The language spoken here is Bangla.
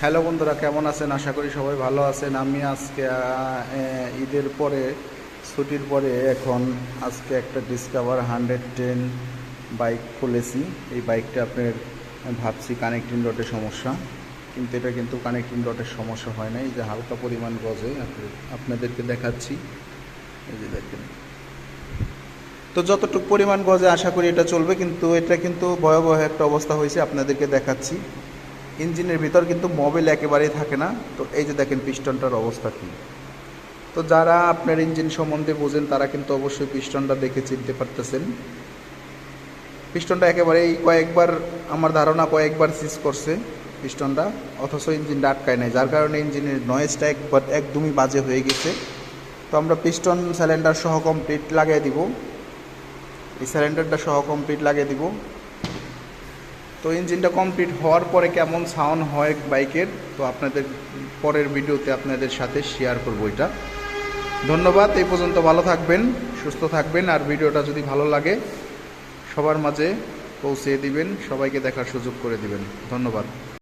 হ্যালো বন্ধুরা, কেমন আছেন? আশা করি সবাই ভালো আছেন। আমি আজকে ঈদের পরে, ছুটির পরে এখন আজকে একটা ডিসকভার 110 বাইক খুলেছি। এই বাইকটা আপনার ভাবছি কানেক্টিং রডের সমস্যা, কিন্তু এটা কিন্তু কানেক্টিং রডের সমস্যা হয় না। এই যে হালকা পরিমাণ গজে আপনাদেরকে দেখাচ্ছি, এই যে দেখেন। তো যতটুকু পরিমাণ গজে আশা করি এটা চলবে, কিন্তু এটা কিন্তু ভয়াবহ একটা অবস্থা হয়েছে, আপনাদেরকে দেখাচ্ছি। ইঞ্জিনের ভিতর কিন্তু মোবিল একেবারেই থাকে না। তো এই যে দেখেন পিস্টনটার অবস্থা কী। তো যারা আপনার ইঞ্জিন সম্বন্ধে বোঝেন তারা কিন্তু অবশ্যই পিস্টনটা দেখে চিনতে পারতেছেন। পিস্টনটা একেবারেই কয়েকবার, আমার ধারণা কয়েকবার সিজ করছে পিস্টনটা, অথচ ইঞ্জিনটা আটকায় নাই, যার কারণে ইঞ্জিনের নয়েজটা একদমই বাজে হয়ে গেছে। তো আমরা পিস্টন সিলিন্ডার সহ কমপ্লিট লাগিয়ে দিব, এই সিলিন্ডারটা সহ কমপ্লিট লাগিয়ে দিব। তো ইঞ্জিনটা কমপ্লিট হওয়ার পরে কেমন সাউন্ড হয় বাইকের, তো আপনাদের পরের ভিডিওতে আপনাদের সাথে শেয়ার করব এটা। ধন্যবাদ। এই পর্যন্ত ভালো থাকবেন, সুস্থ থাকবেন, আর ভিডিওটা যদি ভালো লাগে সবার মাঝে পৌঁছে দিবেন, সবাইকে দেখার সুযোগ করে দিবেন। ধন্যবাদ।